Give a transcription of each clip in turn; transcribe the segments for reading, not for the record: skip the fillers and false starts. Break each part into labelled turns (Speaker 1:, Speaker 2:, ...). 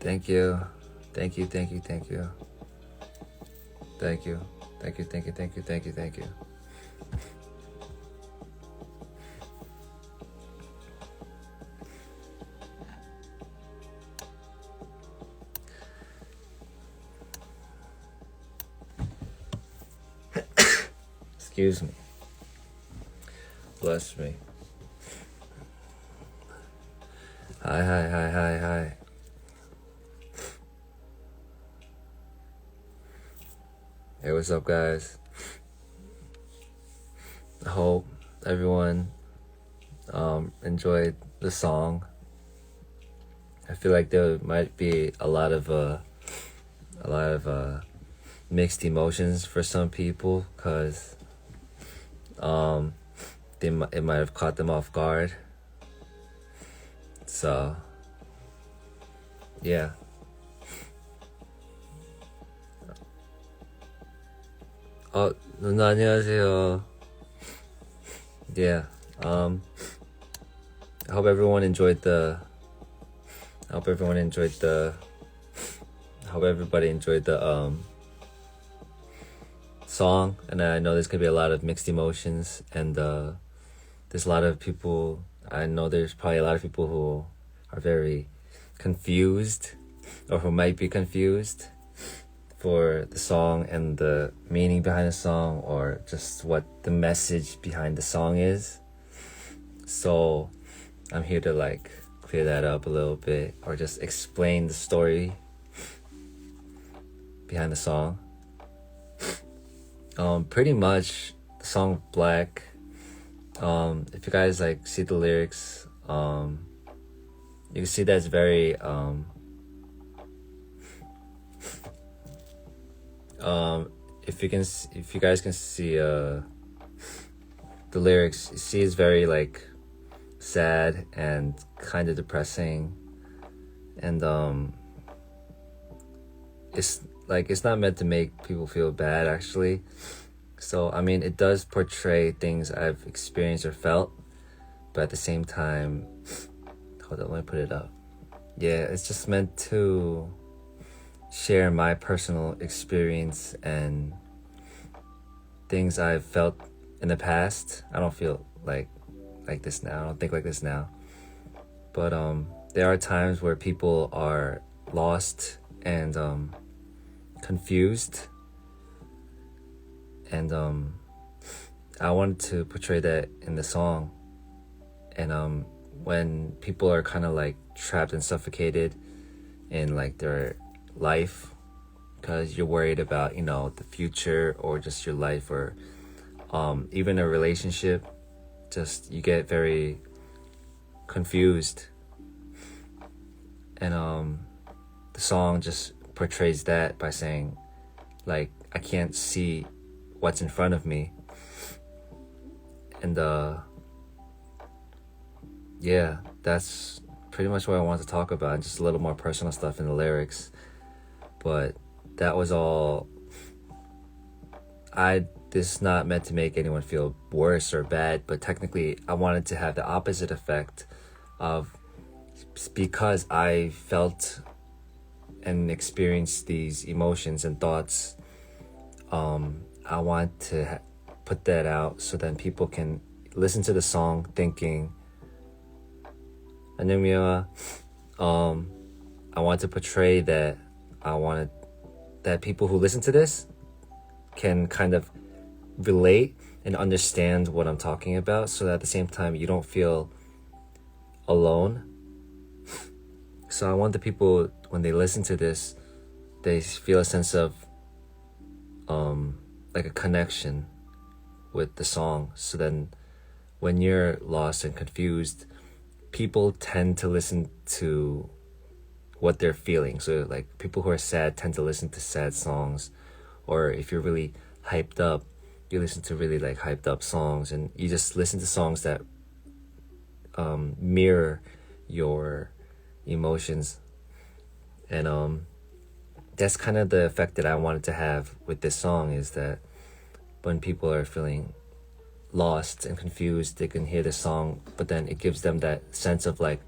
Speaker 1: Thank you. Thank you, thank you, thank you. Thank you. Thank you, thank you, thank you, thank you, thank you. Excuse me. Bless me. Hi, hi, hi, hi, hi. Hey, what's up, guys? I hope everyone enjoyed the song. I feel like there might be a lot of mixed emotions for some people, cause it might have caught them off guard. So yeah. 누나 안녕하세요. Yeah. I hope everyone enjoyed the. I hope everybody enjoyed the song, and I know there's gonna be a lot of mixed emotions, and there's a lot of people. I know there's probably a lot of people who are very confused, or who might be confused for the song and the meaning behind the song, or just what the message behind the song is. So I'm here to like clear that up a little bit, or just explain the story behind the song. Pretty much the song Black, if you guys like see the lyrics, you can see that's very if you guys can see the lyrics, you see it's very like sad and kind of depressing, and it's not meant to make people feel bad, actually. So I mean, it does portray things I've experienced or felt, but at the same time, hold on, let me put it up. Yeah, it's just meant to share my personal experience and things I've felt in the past. I don't feel like this now. I don't think like this now. But there are times where people are lost and confused, and I wanted to portray that in the song. And when people are kind of like trapped and suffocated in like their life, because you're worried about the future, or just your life, or even a relationship, just you get very confused, and the song just portrays that by saying, like, I can't see what's in front of me. And yeah, that's pretty much what I want to talk about, just a little more personal stuff in the lyrics. But that was all. This is not meant to make anyone feel worse or bad, but technically I wanted to have the opposite effect of, because I felt and experienced these emotions and thoughts, I want to put that out so that people can listen to the song thinking, 안녕미야. I want to portray that. I wanted that people who listen to this can kind of relate and understand what I'm talking about, so that at the same time you don't feel alone. So I want the people, when they listen to this, they feel a sense of like a connection with the song. So then when you're lost and confused, people tend to listen to what they're feeling. So like people who are sad tend to listen to sad songs, or if you're really hyped up, you listen to really like hyped up songs, and you just listen to songs that mirror your emotions. And that's kind of the effect that I wanted to have with this song, is that when people are feeling lost and confused, they can hear the song, but then it gives them that sense of like,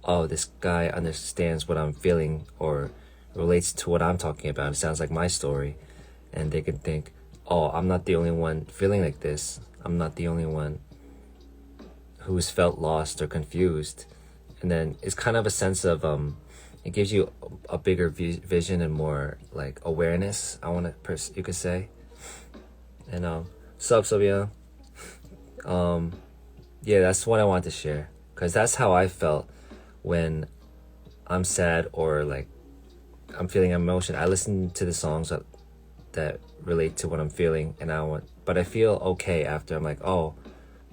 Speaker 1: oh, this guy understands what I'm feeling or relates to what I'm talking about. It sounds like my story. And they can think, oh, I'm not the only one feeling like this. I'm not the only one who's felt lost or confused. And then it's kind of a sense of, it gives you a bigger vision and more like awareness, you could say. And sup, yeah. Yeah, that's what I want to share. Because that's how I felt when I'm sad or like I'm feeling emotion. I listen to the songs that relate to what I'm feeling, but I feel okay after. I'm like, oh,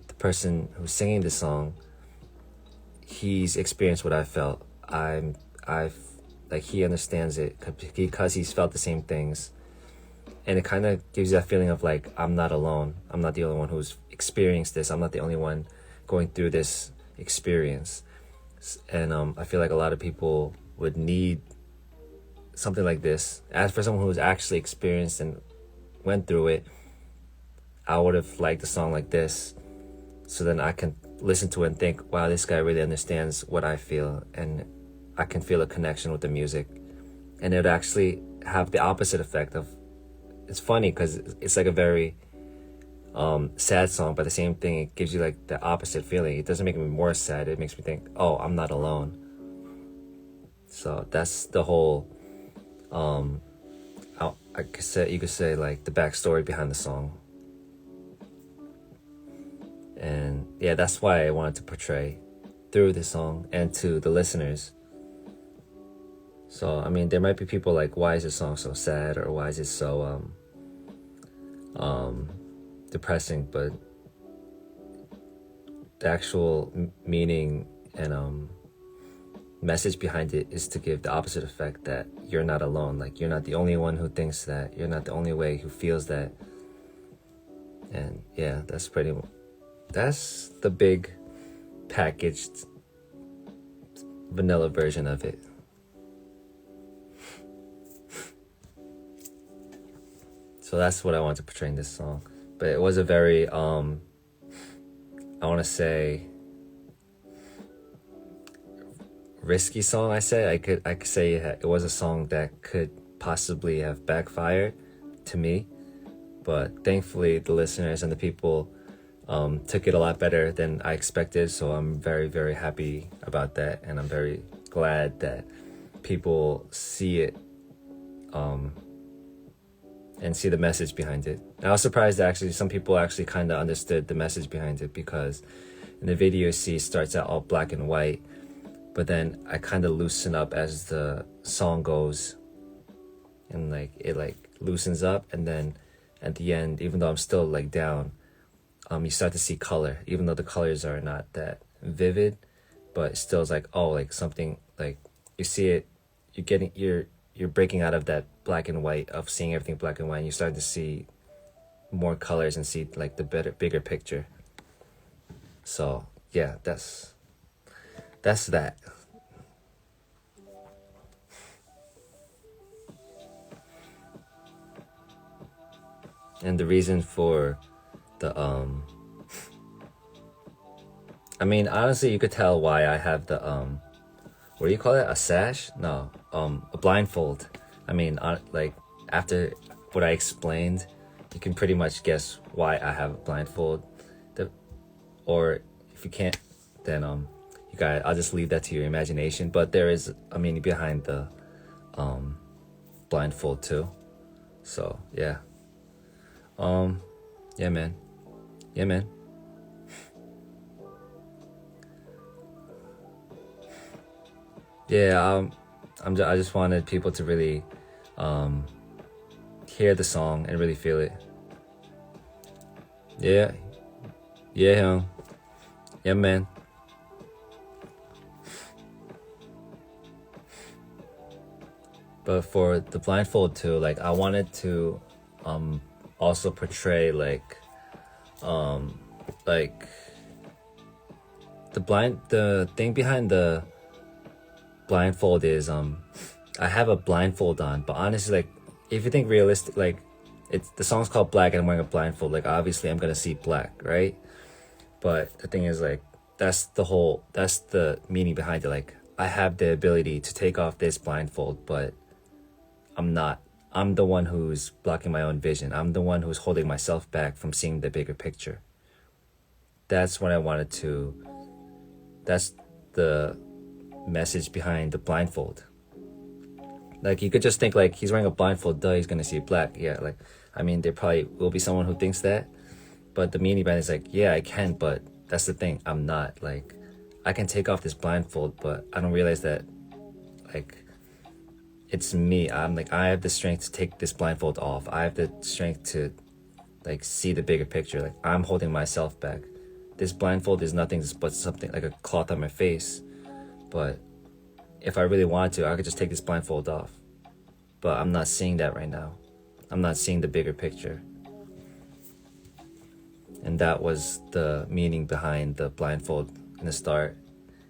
Speaker 1: the person who's singing the song, he's experienced what I felt. I've like he understands it because he's felt the same things, and it kind of gives you that feeling of like I'm not alone. I'm not the only one who's experienced this. I'm not the only one going through this experience. And I feel like a lot of people would need something like this. As for someone who's actually experienced and went through it, I would have liked a song like this, so then I can listen to it and think, wow, this guy really understands what I feel, and I can feel a connection with the music. And it would actually have the opposite effect of, it's funny because it's like a very sad song, but the same thing, it gives you like the opposite feeling. It doesn't make me more sad, it makes me think, oh, I'm not alone. So that's the whole you could say like the backstory behind the song. And yeah, that's why I wanted to portray through this song and to the listeners. So I mean, there might be people like, why is this song so sad, or why is it so depressing? But the actual meaning and message behind it is to give the opposite effect, that you're not alone. Like, you're not the only one who thinks that. You're not the only way who feels that. And yeah, that's the big packaged vanilla version of it. So that's what I want to portray in this song. But it was a very I want to say risky song. I could say it was a song that could possibly have backfired to me, but thankfully the listeners and the people took it a lot better than I expected. So I'm very, very happy about that, and I'm very glad that people see it and see the message behind it. And I was surprised that actually some people actually kind of understood the message behind it, because in the video, it starts out all black and white, but then I kind of loosen up as the song goes, and like it like loosens up, and then at the end, even though I'm still like down, you start to see color, even though the colors are not that vivid, but it still is like, oh, like something, like you see it, you're breaking out of that black and white of seeing everything black and white, and you start to see more colors and see like the bigger picture. So yeah, that's that. And the reason for the I mean, honestly, you could tell why I have the what do you call it, a sash? No, a blindfold. I mean, like after what I explained, you can pretty much guess why I have a blindfold. Or if you can't, then I'll just leave that to your imagination. But there is a meaning behind the blindfold too. So yeah. Yeah, man. Yeah, I just wanted people to really hear the song and really feel it. Yeah, yeah, man. But for the blindfold too, like I wanted to also portray like the thing behind the blindfold is I have a blindfold on, but honestly, like if you think realistic, like the song's called Black and I'm wearing a blindfold, like obviously I'm gonna see black, right? But the thing is, like that's the meaning behind it. Like I have the ability to take off this blindfold, but I'm not. I'm the one who's blocking my own vision. I'm the one who's holding myself back from seeing the bigger picture. That's what I wanted to. That's the message behind the blindfold. Like, you could just think like he's wearing a blindfold, duh, he's gonna see black. Yeah, like, I mean, there probably will be someone who thinks that, but the meaning behind it is like, yeah, I can, but that's the thing, I'm not. Like, I can take off this blindfold, but I don't realize that, like, it's me. I'm like, I have the strength to take this blindfold off. I have the strength to, like, see the bigger picture. Like, I'm holding myself back. This blindfold is nothing but something like a cloth on my face, but if I really wanted to, I could just take this blindfold off. But I'm not seeing that right now. I'm not seeing the bigger picture. And that was the meaning behind the blindfold in the start.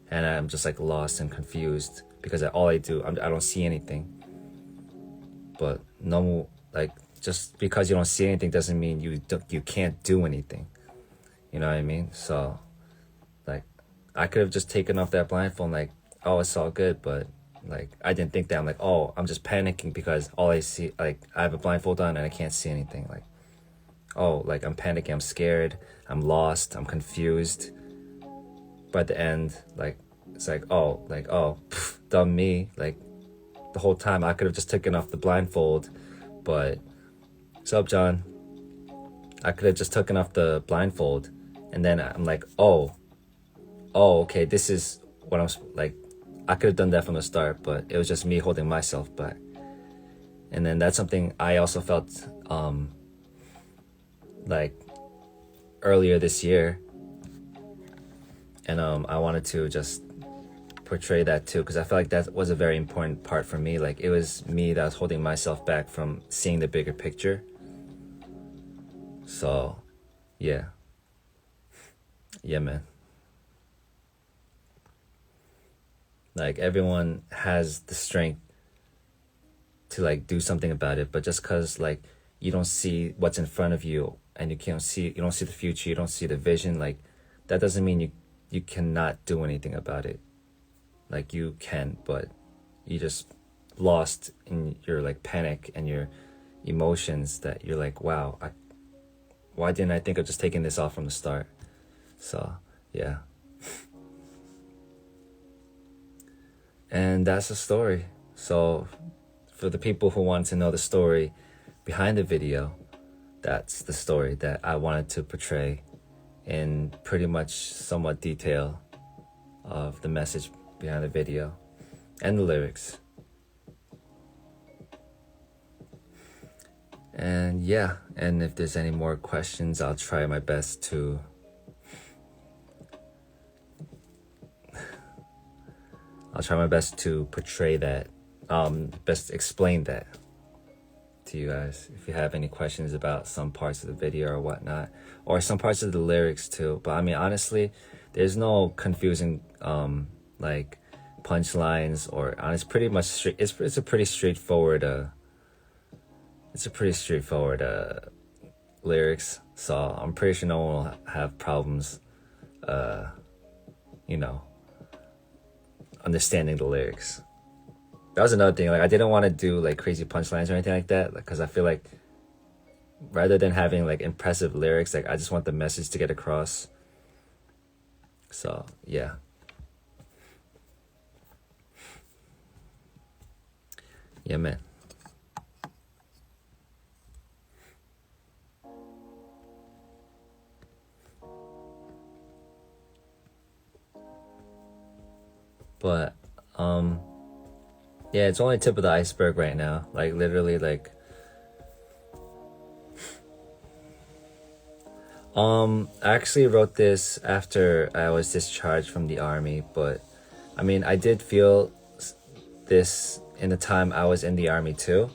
Speaker 1: And I'm just like lost and confused because all I do, I don't see anything. But no, like, just because you don't see anything doesn't mean you can't do anything. You know what I mean? So, like, I could have just taken off that blindfold and like, oh, it's all good, but like, I didn't think that. I'm like, oh, I'm just panicking because all I see, like, I have a blindfold on and I can't see anything. Like, oh, like, I'm panicking, I'm scared, I'm lost, I'm confused. But at the end, like, it's like, oh, pff, dumb me. Like, the whole time I could have just taken off the blindfold, but what's up, John? I could have just taken off the blindfold, and then I'm like, oh, okay, this is what I'm like. I could have done that from the start, but it was just me holding myself back. And then that's something I also felt like earlier this year, and I wanted to just portray that too, because I feel like that was a very important part for me. Like, it was me that was holding myself back from seeing the bigger picture. So yeah, man. Like, everyone has the strength to like do something about it, but just cause like you don't see what's in front of you and you don't see the future, you don't see the vision, like, that doesn't mean you cannot do anything about it. Like, you can, but you just lost in your like panic and your emotions that you're like, wow, why didn't I think of just taking this off from the start? So yeah. And that's the story. So for the people who want to know the story behind the video, that's the story that I wanted to portray in pretty much somewhat detail of the message behind the video and the lyrics. And yeah, and if there's any more questions, I'll try my best to portray that, best explain that to you guys. If you have any questions about some parts of the video or whatnot, or some parts of the lyrics too. But I mean, honestly, there's no confusing like punchlines or it's pretty much straight. It's a pretty straightforward. Lyrics. So I'm pretty sure no one will have problems. Understanding the lyrics. That was another thing. Like, I didn't want to do like crazy punchlines or anything like that, because I feel like rather than having like impressive lyrics, like, I just want the message to get across. So yeah. Yeah, man. But yeah, it's only tip of the iceberg right now. Like, literally, like, I actually wrote this after I was discharged from the army, but I mean, I did feel this in the time I was in the army too.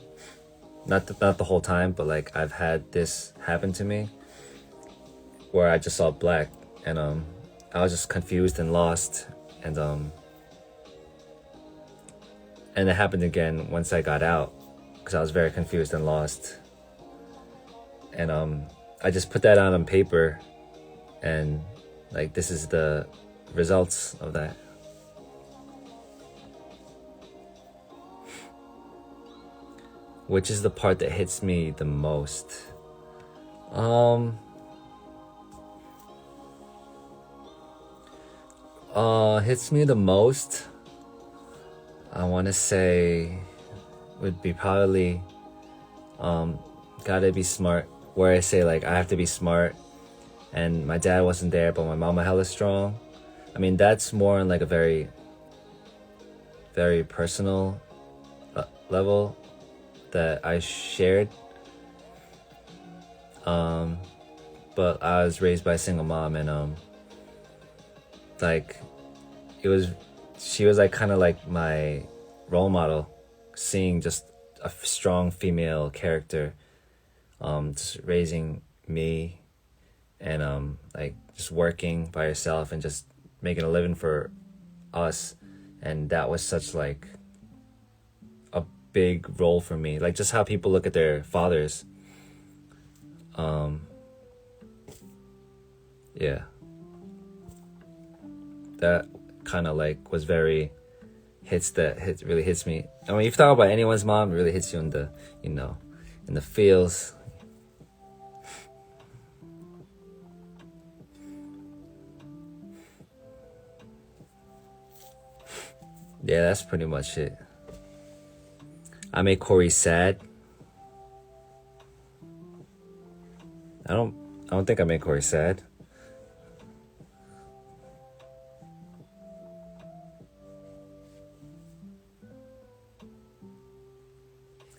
Speaker 1: Not the whole time, but like, I've had this happen to me where I just saw black, and I was just confused and lost, and it happened again once I got out, because I was very confused and lost. And I just put that out on paper, and like, this is the results of that. which is the part that hits me the most? Hits me the most, I want to say, would be probably, gotta be smart. Where I say like I have to be smart, and my dad wasn't there, but my mama hella strong. I mean, that's more on like a very, very personal level that I shared. But I was raised by a single mom, and like she was like kind of like my role model, seeing just a strong female character, just raising me, and like just working by herself and just making a living for us. And that was such like a big role for me, like just how people look at their fathers. Yeah, that kind of like was very really hits me. I mean, if you talk about anyone's mom, it really hits you in the, in the feels. Yeah, that's pretty much it. I made Corey sad. I don't think I made Corey sad.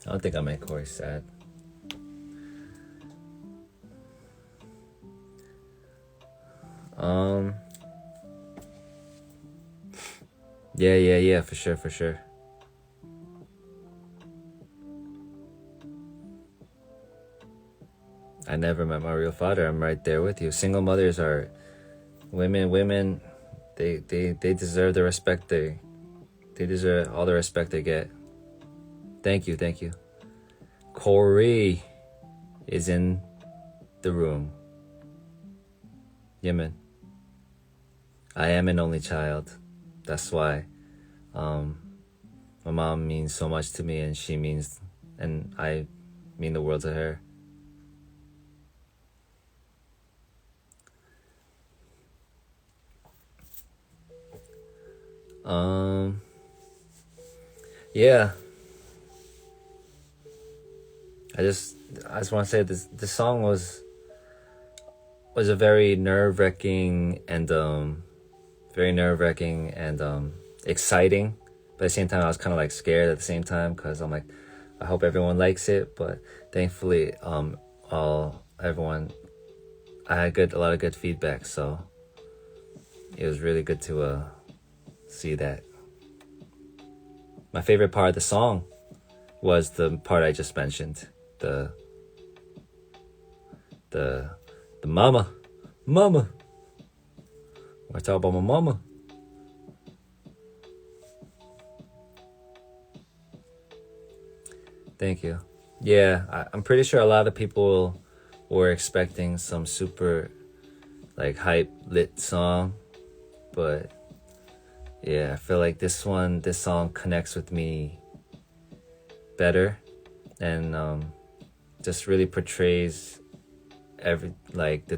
Speaker 1: I don't think I made Corey sad. Yeah, for sure. I never met my real father. I'm right there with you. Single mothers are women. They deserve the respect they deserve all the respect they get. Thank you. Corey is in the room. Yemen. I am an only child. That's why my mom means so much to me, and I mean the world to her. Yeah. I just want to say this song was a very nerve-wracking and exciting, but at the same time I was kind of like scared at the same time, because I'm like, I hope everyone likes it. But thankfully everyone, I had a lot of good feedback, so it was really good to see that. My favorite part of the song was the part I just mentioned, the mama. I talk about my mama. Thank you. Yeah, I'm pretty sure a lot of people were expecting some super like hype lit song, but yeah, I feel like this song connects with me better, and just really portrays the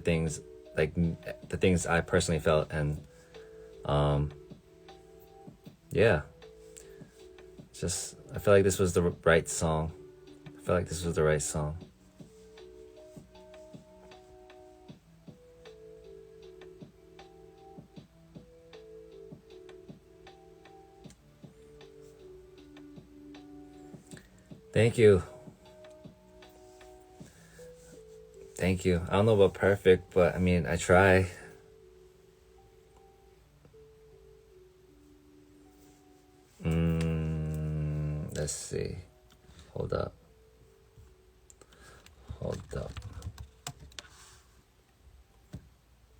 Speaker 1: things I personally felt, and yeah, just I feel like this was the right song. Thank you. I don't know about perfect, but I mean, I try. Let's see. Hold up.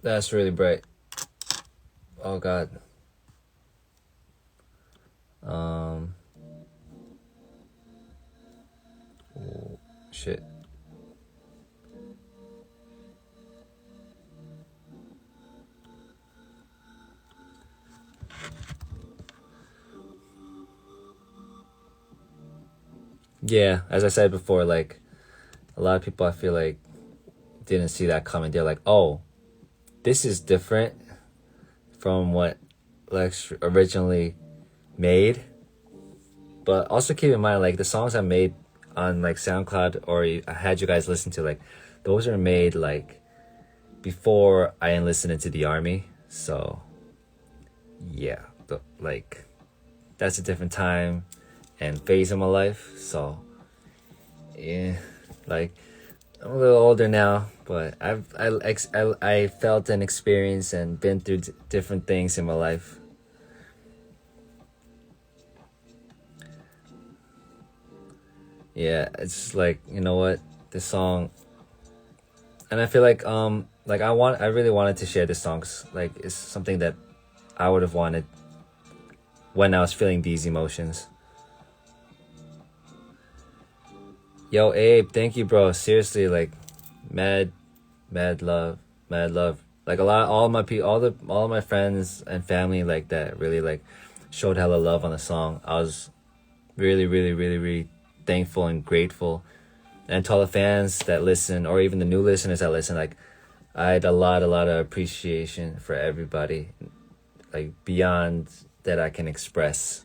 Speaker 1: That's really bright. Oh God. Oh, shit. Yeah, as I said before, like a lot of people I feel like didn't see that coming. They're like, "Oh, this is different from what Lex originally made." But also keep in mind, like the songs I made on like SoundCloud or I had you guys listen to, like those are made like before I enlisted into the army. So yeah, like that's a different time and phase of my life. So yeah, like I'm a little older now, but I felt and experienced and been through different things in my life. Yeah, it's just like, you know what, this song, and I feel like I really wanted to share this song 'cause, like it's something that I would have wanted when I was feeling these emotions. Yo, Abe, thank you, bro. Seriously, like mad, mad love, mad love. Like a lot, all of my friends and family like that really like showed hella love on the song. I was really, really, really, really thankful and grateful. And to all the fans that listen, or even the new listeners that listen, like I had a lot of appreciation for everybody, like beyond that I can express.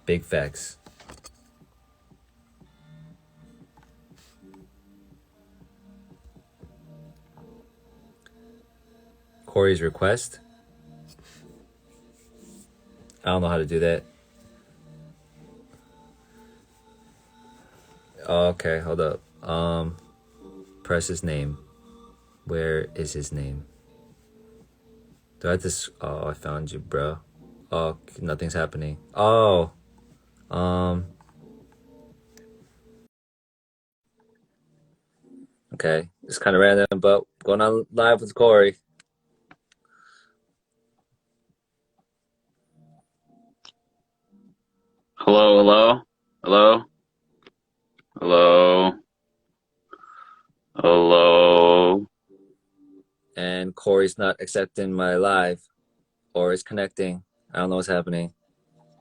Speaker 1: Big facts. Corey's request. I don't know how to do that. Oh, okay, hold up. Press his name. Where is his name? Do I have to? Oh, I found you, bro. Oh, nothing's happening. Oh, um, okay. It's kind of random, but going on live with Corey.
Speaker 2: Hello, hello, hello, hello, hello.
Speaker 1: And Corey's not accepting my live, or it's connecting. I don't know what's happening.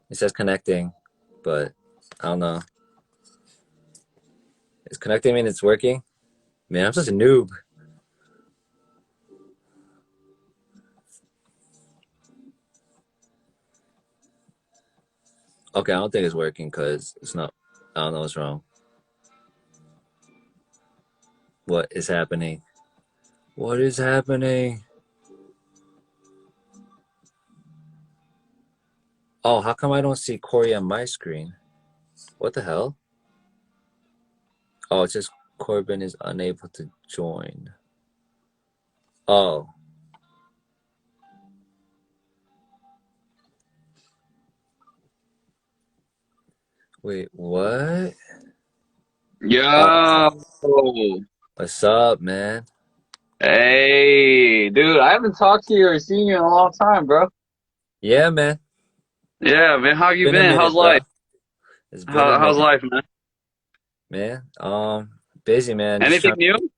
Speaker 1: It says connecting, but I don't know. It's connecting mean it's working? Man, I'm such a noob. Okay, I don't think it's working because it's not. I don't know what's wrong. What is happening? What is happening? Oh, how come I don't see Corey on my screen? What the hell? Oh, it's just Corbyn is unable to join. Oh, wait, what? Oh,
Speaker 2: Yo,
Speaker 1: what's up, man?
Speaker 2: hey, dude, I haven't talked to you or seen you in a long time, bro.
Speaker 1: Yeah, man.
Speaker 2: Yeah, man, how you
Speaker 1: Been a
Speaker 2: been? How's
Speaker 1: minute, bro.
Speaker 2: life?
Speaker 1: It's been a
Speaker 2: How's
Speaker 1: minute,
Speaker 2: life, man?
Speaker 1: man. Busy, man. Just
Speaker 2: Anything
Speaker 1: trying.
Speaker 2: new?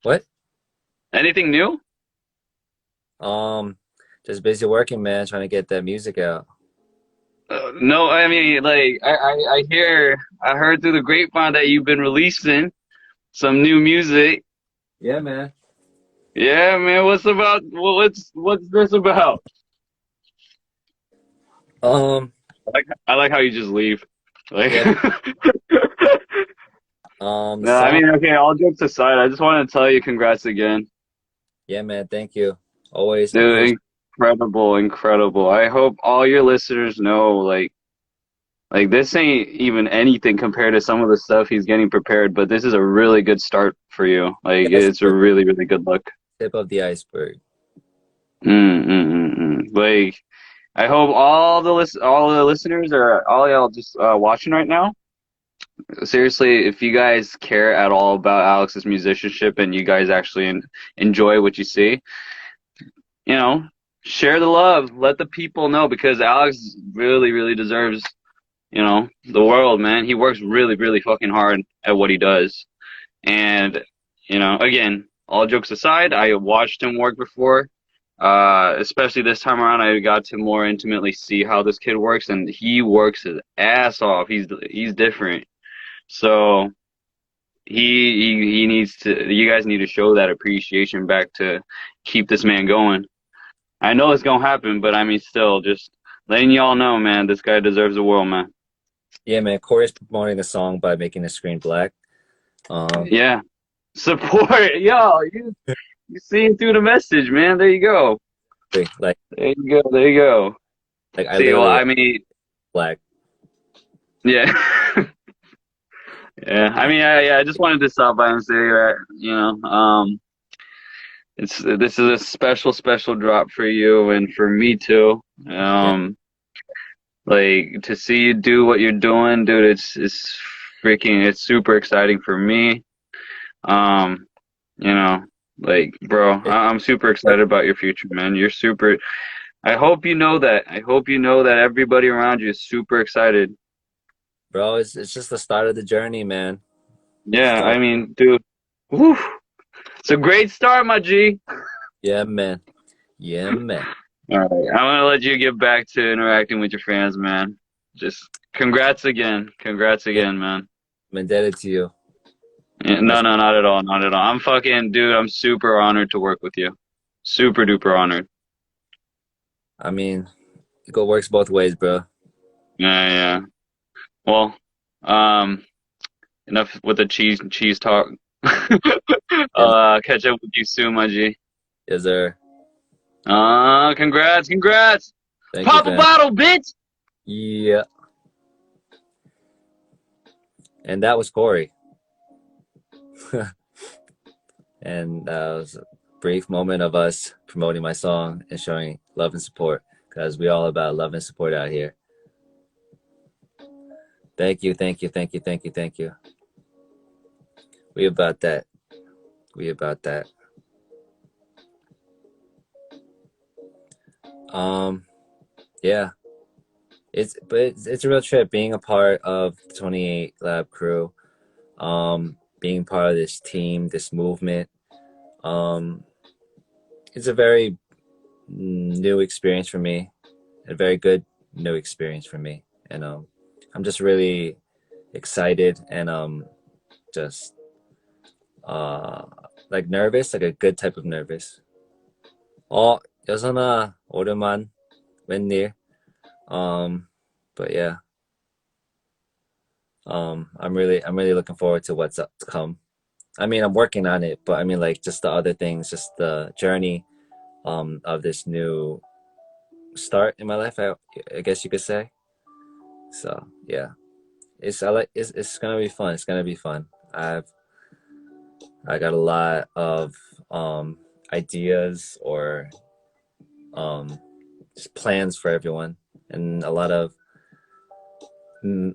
Speaker 1: What?
Speaker 2: Anything new?
Speaker 1: Um, just busy working, man. Trying to get that music out.
Speaker 2: No, I mean, like, I heard through the grapevine that you've been releasing some new music.
Speaker 1: Yeah, man.
Speaker 2: Yeah, man, what's this about?
Speaker 1: Um,
Speaker 2: I like how you just leave. Like,
Speaker 1: yeah. The
Speaker 2: no, I
Speaker 1: song.
Speaker 2: mean, okay, all jokes aside, I just want to tell you congrats again.
Speaker 1: Yeah, man. Thank you. Always appreciate.
Speaker 2: Dude, incredible, incredible. I hope all your listeners know, like this ain't even anything compared to some of the stuff he's getting prepared, but this is a really good start for you.
Speaker 1: Yeah,
Speaker 2: Like,
Speaker 1: it's
Speaker 2: it's a
Speaker 1: the
Speaker 2: really, really good look.
Speaker 1: tip of the iceberg.
Speaker 2: Like, I hope all the listeners or all y'all just watching right now. Seriously, if you guys care at all about Alex's musicianship and you guys actually enjoy what you see, you know, share the love. Let the people know because Alex really, really deserves, the world, man. He works really, really fucking hard at what he does. And, again, all jokes aside, I watched him work before. Especially this time around, I got to more intimately see how this kid works, and he works his ass off. He's different. So he needs to. You guys need to show that appreciation back to keep this man going. I know it's gonna happen, but I mean, still, just letting y'all know, man, this guy deserves the world, man.
Speaker 1: Yeah, man. Corey's promoting the song by making the screen black. Um,
Speaker 2: Yeah, support, yo. You seeing through the message, man. There you go.
Speaker 1: like
Speaker 2: There you go. There you go.
Speaker 1: I
Speaker 2: See, well,
Speaker 1: literally
Speaker 2: I
Speaker 1: like
Speaker 2: mean,
Speaker 1: black.
Speaker 2: yeah. Yeah, I
Speaker 1: Yeah,
Speaker 2: mean, I just wanted to stop by and say that, this is a special, special drop for you and for me too.
Speaker 1: yeah,
Speaker 2: Like to see you do what you're doing, dude, it's freaking, it's super exciting for me. Um, you know, like, bro,
Speaker 1: it's,
Speaker 2: I'm super excited about your future, man. You're super. I hope you know that. I hope you know that everybody around you is super excited.
Speaker 1: bro. It's just the start of the journey, man.
Speaker 2: Yeah,
Speaker 1: Start.
Speaker 2: I mean, dude, whew, it's a great start, my G.
Speaker 1: Yeah, man. Yeah, man.
Speaker 2: All right, I'm gonna let you get back to interacting with your fans, man. Just congrats again. Congrats
Speaker 1: Yeah,
Speaker 2: again, man.
Speaker 1: I'm indebted to you.
Speaker 2: Yeah,
Speaker 1: Much.
Speaker 2: no, no, not at all. Not at all. I'm fucking, dude, I'm super honored to work with you. Super duper honored.
Speaker 1: I mean, it go works both ways, bro.
Speaker 2: Yeah, yeah. Well, um, enough with the cheese talk.
Speaker 1: Yeah, man.
Speaker 2: Catch up with you soon, my G.
Speaker 1: Yes, sir.
Speaker 2: Congrats, congrats.
Speaker 1: Thank you,
Speaker 2: Pop a
Speaker 1: fam.
Speaker 2: bottle, bitch.
Speaker 1: Yeah, and that was Corey. And that was a brief moment of us promoting my song and showing love and support because we all about love and support out here. Thank you, thank you, thank you, thank you, thank you. We about that. We about that. Um, yeah. It's a real trip being a part of the 28 Lab crew. Being part of this team, this movement. Um, it's a very new experience for me. A very good new experience for me, and I'm just really excited and just uh like nervous, like a good type of nervous. 여선아, 오랜만, 웬일? Um, but yeah, I'm really looking forward to what's up to come. I mean, I'm working on it, but I mean, like, just the other things, just the journey, of this new start in my life. I guess you could say. So yeah, it's gonna be fun. It's gonna be fun. I got a lot of ideas or um just plans for everyone, and mm,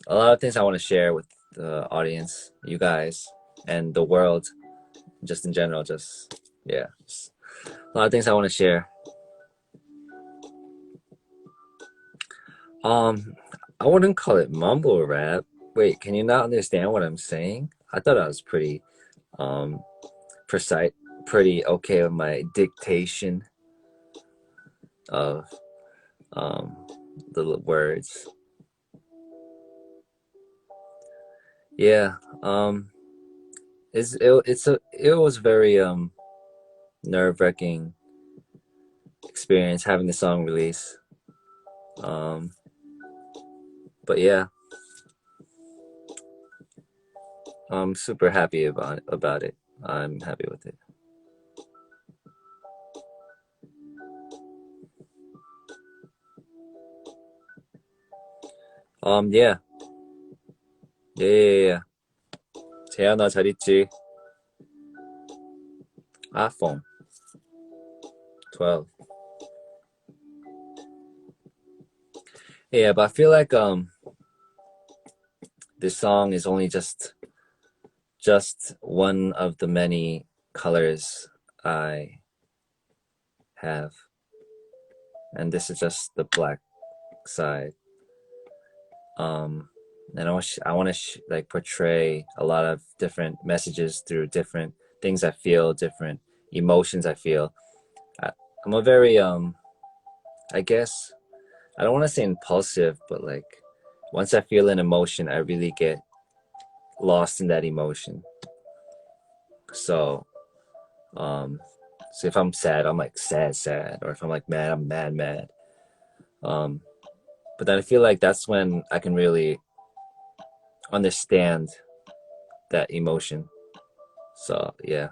Speaker 1: a lot of things I want to share with the audience, you guys, and the world, just in general. Just yeah, just a lot of things I want to share. Um, I wouldn't call it mumble rap. Wait, can you not understand what I'm saying? I thought I was pretty um precise, pretty okay with my dictation of um the words. Yeah, it was very nerve-wracking experience having the song release. Um, but yeah, I'm super happy about it. I'm happy with it. Yeah, yeah, yeah, yeah. 재현아 잘 있지? iPhone 12. Yeah, but I feel like this song is only just one of the many colors I have, and this is just the black side. Um, and I want to like portray a lot of different messages through different things I feel, different emotions I feel, I'm a very I guess I don't want to say impulsive, but like once I feel an emotion, I really get lost in that emotion. So um so if I'm sad, I'm like sad, sad, or if I'm like mad, I'm mad, mad. Um but then I feel like that's when I can really understand that emotion. So yeah.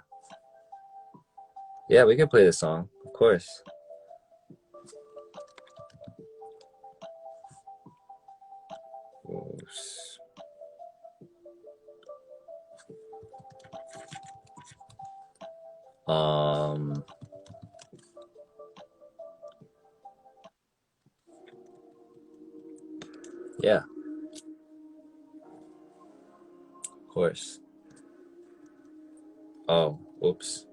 Speaker 1: Yeah, we can play the song, of course. Um yeah, of course. Oh, oops.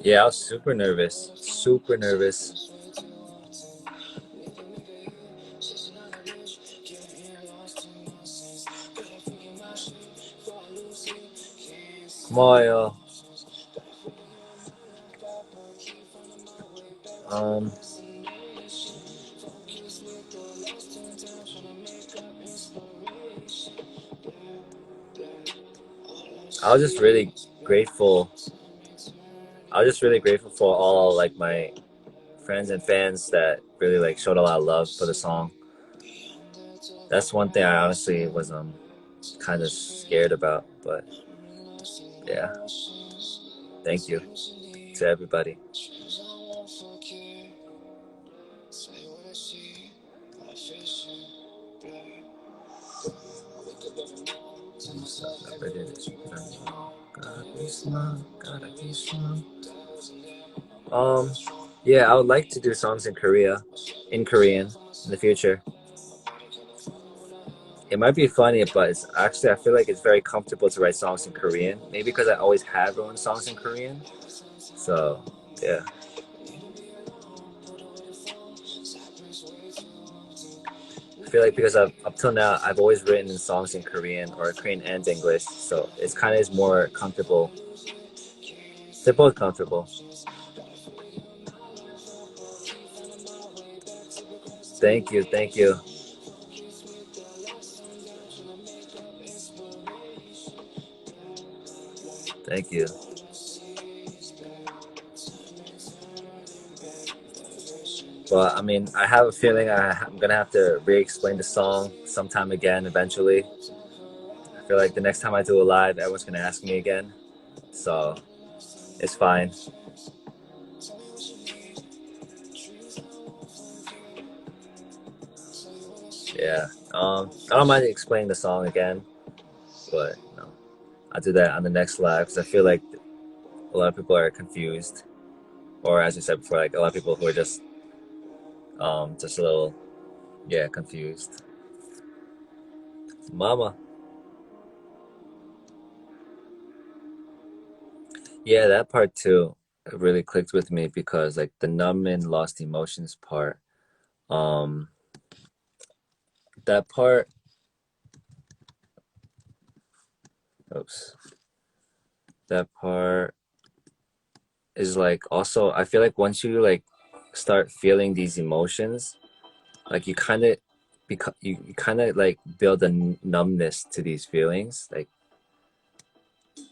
Speaker 1: Yeah, I was super nervous. Super nervous. Come on, yo. Um, I was just really grateful. I was just really grateful for all like my friends and fans that really like showed a lot of love for the song. That's one thing I honestly was kind of scared about, but yeah, thank you to everybody. Um, yeah, I would like to do songs in Korean in the future. It might be funny, but it's actually I feel like it's very comfortable to write songs in Korean. Maybe because I always have written songs in Korean. So yeah, I feel like because up till now I've always written in songs in Korean or Korean and English, so it's kind of is more comfortable. They're both comfortable. Thank you, thank you, thank you. But I mean, I have a feeling I'm gonna have to re-explain the song sometime again eventually. I feel like the next time I do a live, everyone's gonna ask me again, so it's fine. Yeah. I don't mind explaining the song again, but no, I'll do that on the next live because I feel like a lot of people are confused, or as you said before, like a lot of people who are just a little yeah confused. Mama. Yeah, that part too really clicked with me because like the numb and lost emotions part, um, that part, oops, that part is like also I feel like once you like start feeling these emotions, like you kind of you kind of like build a numbness to these feelings. Like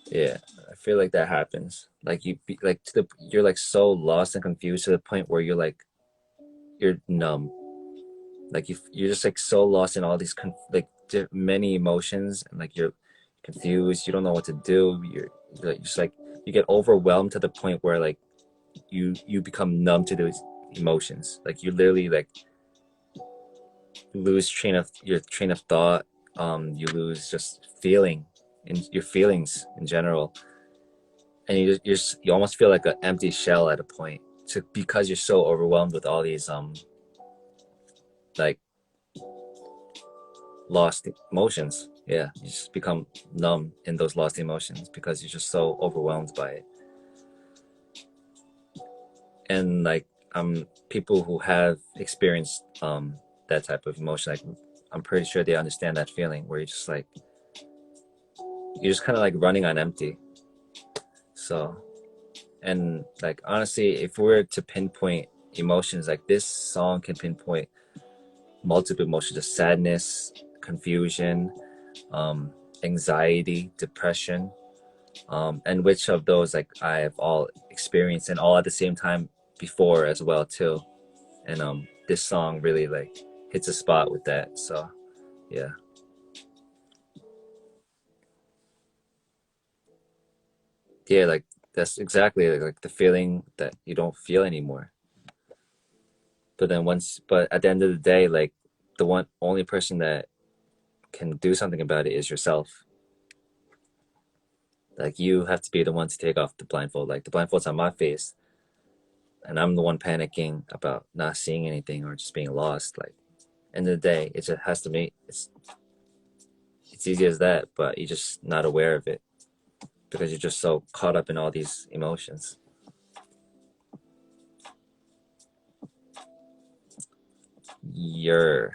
Speaker 1: yeah, I feel like that happens. Like you be like to the you're like so lost and confused to the point where you're numb. Like you're just like so lost in all these many emotions and like you're confused. You don't know what to do. You're like, just like you get overwhelmed to the point where like you become numb to those emotions. Like you literally like lose your train of thought. You lose just feeling in your feelings in general, and you almost feel like an empty shell at a point. Because you're so overwhelmed with all these like lost emotions. Yeah, you just become numb in those lost emotions because you're just so overwhelmed by it. And like people who have experienced that type of emotion, like I'm pretty sure they understand that feeling where you're just kind of like running on empty. So, and like honestly, if we were to pinpoint emotions, like this song can pinpoint multiple emotions of sadness, confusion, um, anxiety, depression, and which of those like I've all experienced and all at the same time before as well too. And this song really like hits a spot with that. So yeah, yeah, like that's exactly like the feeling that you don't feel anymore. But then but at the end of the day, like the one only person that can do something about it is yourself. Like you have to be the one to take off the blindfold. Like the blindfold's on my face, and I'm the one panicking about not seeing anything or just being lost. Like end of the day, it just has to be. It's easy as that, but you're just not aware of it because you're just so caught up in all these emotions. You're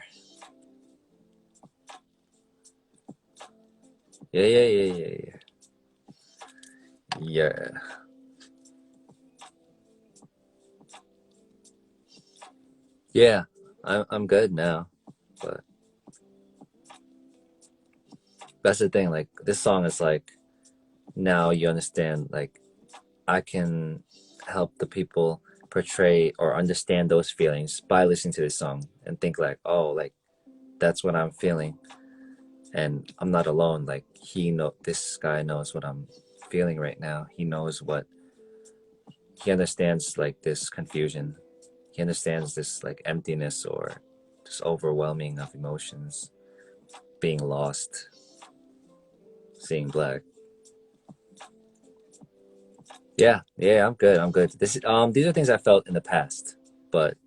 Speaker 1: yeah. Yeah. Yeah. I'm good now. But that's the thing, like this song is like now you understand like I can help the people portray or understand those feelings by listening to this song and think like, oh, like that's what I'm feeling and I'm not alone. Like this guy knows what I'm feeling right now. He knows what he understands like this confusion. He understands this like emptiness or just overwhelming of emotions, being lost, seeing black. Yeah, I'm good. I'm good. These are things I felt in the past, but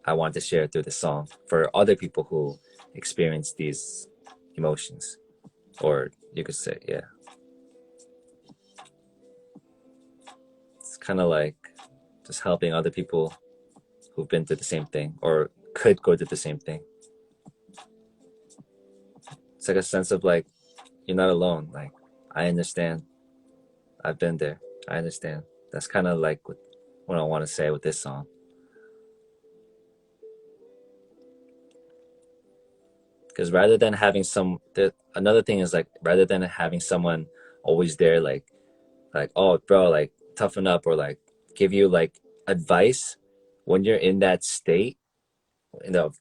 Speaker 1: I want to share through the song for other people who experience these emotions, or you could say, yeah, it's kind of like just helping other people who've been through the same thing or could go through the same thing. It's like a sense of like you're not alone. Like I understand. I've been there. I understand. That's kind of like what I want to say with this song. Because rather than having another thing is like rather than having someone always there like oh bro like toughen up or like give you like advice when you're in that state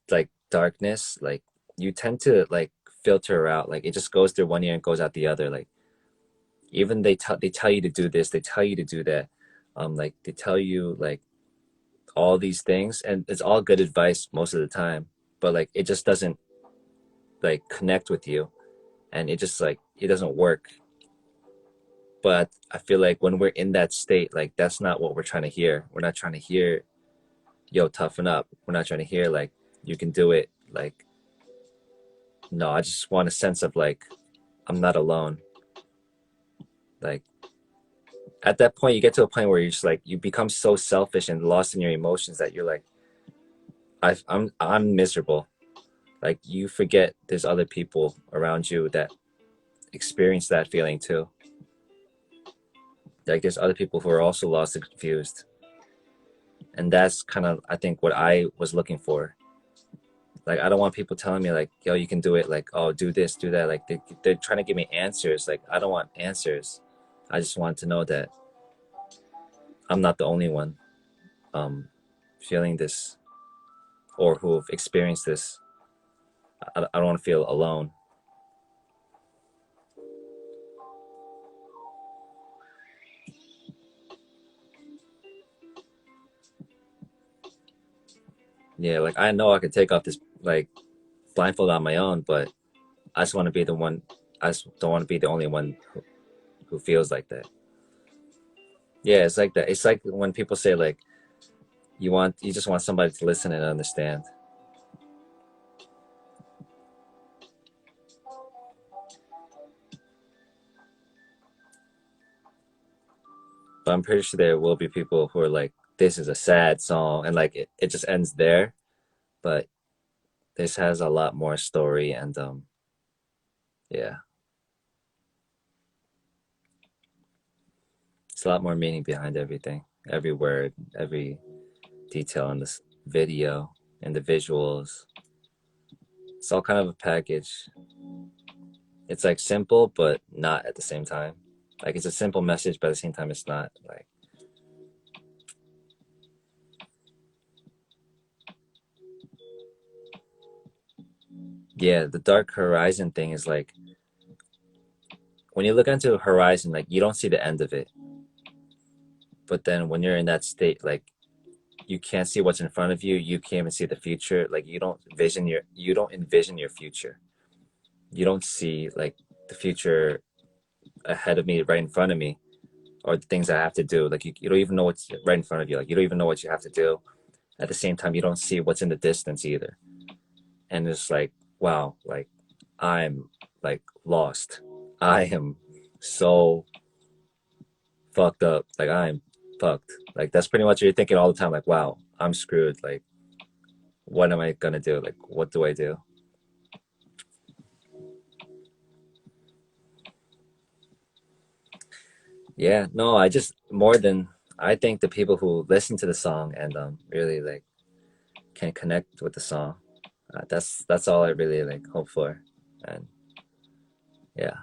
Speaker 1: like darkness, like you tend to like filter out, like it just goes through one ear and goes out the other. Like even they tell you to do this, they tell you to do that, like they tell you like all these things and it's all good advice most of the time, but like it just doesn't like connect with you and it just like it doesn't work. But I feel like when we're in that state, like that's not what we're trying to hear. We're not trying to hear, yo, toughen up. We're not trying to hear like you can do it. Like, no, I just want a sense of like I'm not alone. Like at that point you get to a point where you're just like you become so selfish and lost in your emotions that you're like, I'm miserable. Like you forget there's other people around you that experience that feeling too. Like there's other people who are also lost and confused. And that's kind of I think what I was looking for. Like I don't want people telling me like, yo, you can do it, like, oh, do this, do that. Like they're trying to give me answers. Like I don't want answers. I just want to know that I'm not the only one um feeling this or who have experienced this. I don't want to feel alone. Yeah, like I know I could take off this like blindfold on my own, but I just want to be the one. I just don't want to be the only one who feels like that. Yeah, it's like that. It's like when people say like you just want somebody to listen and understand. But I'm pretty sure there will be people who are like this is a sad song, and like it just ends there. But this has a lot more story, and yeah, it's a lot more meaning behind everything, every word, every detail in this video, and the visuals. It's all kind of a package. It's like simple, but not at the same time. Like it's a simple message, but at the same time, it's not. Like, yeah, the dark horizon thing is like when you look into a horizon, like you don't see the end of it. But then when you're in that state, like you can't see what's in front of you. You can't even see the future. Like you don't envision your future. You don't see like the future ahead of me, right in front of me, or the things I have to do. Like you don't even know what's right in front of you. Like you don't even know what you have to do. At the same time, you don't see what's in the distance either. And it's like, wow, like I'm like lost. I am so fucked up. Like I'm fucked. Like that's pretty much what you're thinking all the time. Like, wow, I'm screwed. Like, what am I gonna do? Like, what do I do? Yeah, no, I just more than I think the people who listen to the song and really like can connect with the song. That's all I really like hope for, and yeah,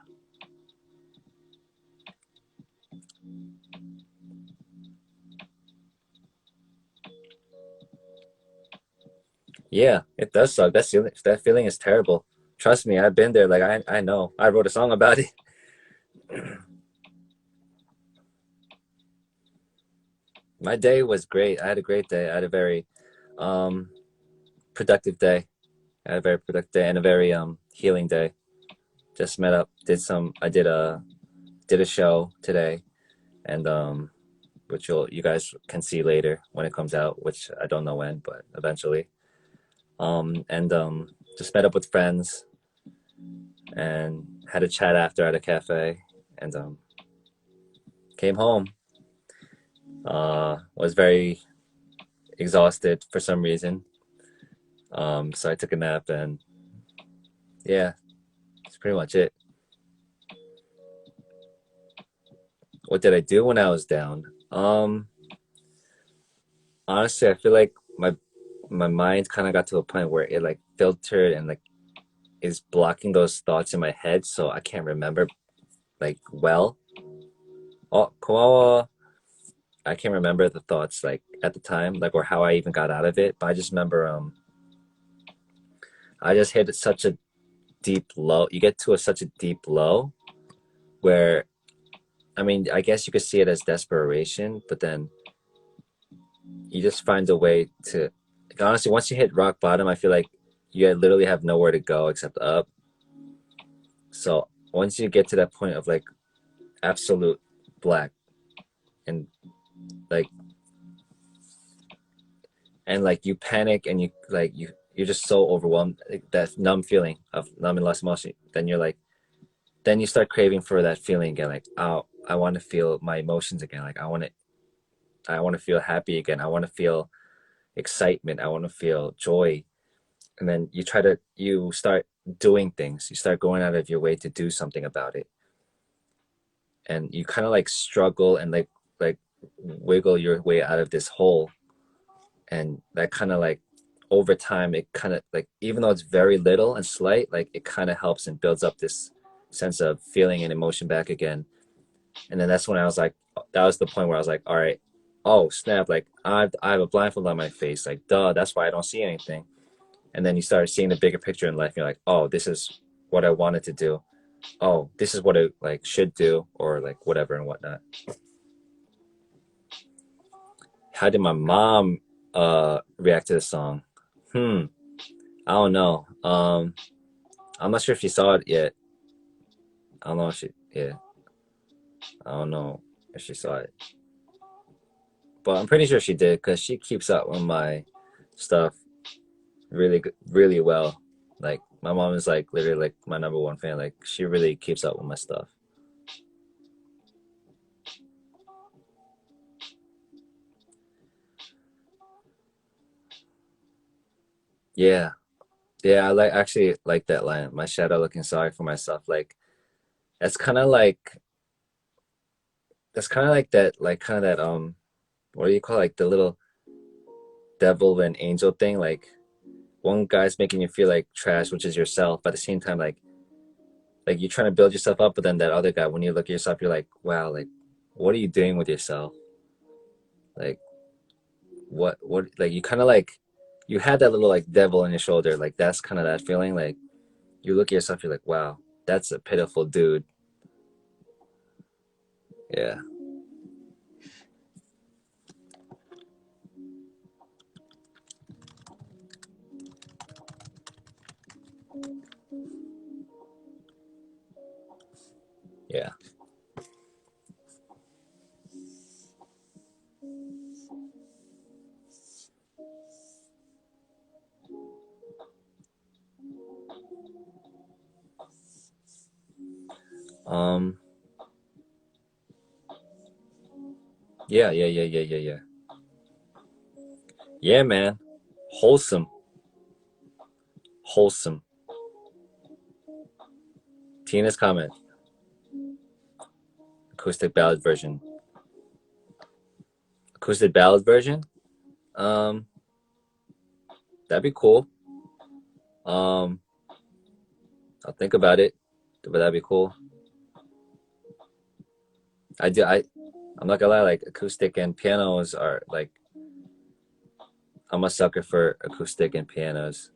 Speaker 1: yeah, it does suck. That feeling is terrible. Trust me, I've been there. Like I know. I wrote a song about it. My day was great. I had a great day. I had a very um productive day. I had a very productive day and a very healing day. Just met up, did some. I did a show today, and which you guys can see later when it comes out, which I don't know when, but eventually. And just met up with friends and had a chat after at a cafe, and came home. Was very exhausted for some reason. So I took a nap, and yeah, that's pretty much it. What did I do when I was down? Honestly, I feel like my mind kind of got to a point where it like filtered and like is blocking those thoughts in my head, so I can't remember like well. Oh, kawawa. I can't remember the thoughts like at the time, like or how I even got out of it. But I just remember I just hit such a deep low. You get to such a deep low where I mean, I guess you could see it as desperation, but then you just find a way to like, honestly, once you hit rock bottom, I feel like you literally have nowhere to go except up. So once you get to that point of like absolute black and like like you panic and you're just so overwhelmed, like that numb feeling of numb and lost emotion, then you're like then you start craving for that feeling again, like oh, I want to feel my emotions again, like I want to feel happy again, I want to feel excitement, I want to feel joy. And then you start doing things, you start going out of your way to do something about it, and you kind of like struggle and like wiggle your way out of this hole. And that kind of like over time it kind of like even though it's very little and slight, like it kind of helps and builds up this sense of feeling and emotion back again. And then that's when I was like, that was the point where I was like, all right, oh snap, like I have a blindfold on my face, like duh, that's why I don't see anything. And then you start seeing the bigger picture in life, you're like, oh, this is what I wanted to do, oh, this is what I like should do, or like whatever and whatnot. How did my mom react to the song? hmm I don't know. I'm not sure if she saw it yet. I don't know if she, yeah, I don't know if she saw it, but I'm pretty sure she did because she keeps up with my stuff really, really well. Like my mom is like literally like my number one fan. Like she really keeps up with my stuff. Yeah. Yeah, I like actually like that line. My shadow looking sorry for myself. Like that's kind of like that's kind of like that like kind of that what do you call it? Like the little devil and angel thing. Like one guy's making you feel like trash, which is yourself, but at the same time like you're trying to build yourself up, but then that other guy, when you look at yourself, you're like, wow, like what are you doing with yourself? Like what like you kind of like you had that little like devil on your shoulder. Like that's kind of that feeling. Like you look at yourself, you're like, wow, that's a pitiful dude. Yeah. Yeah. Um. Yeah. Yeah. Yeah. Yeah. Yeah. Yeah. Yeah, man. Wholesome. Wholesome. Tina's comment. Acoustic ballad version. Acoustic ballad version. Um. That'd be cool. Um. I'll think about it, but that'd be cool. I do. I'm not gonna lie. Like acoustic and pianos are like I'm a sucker for acoustic and pianos.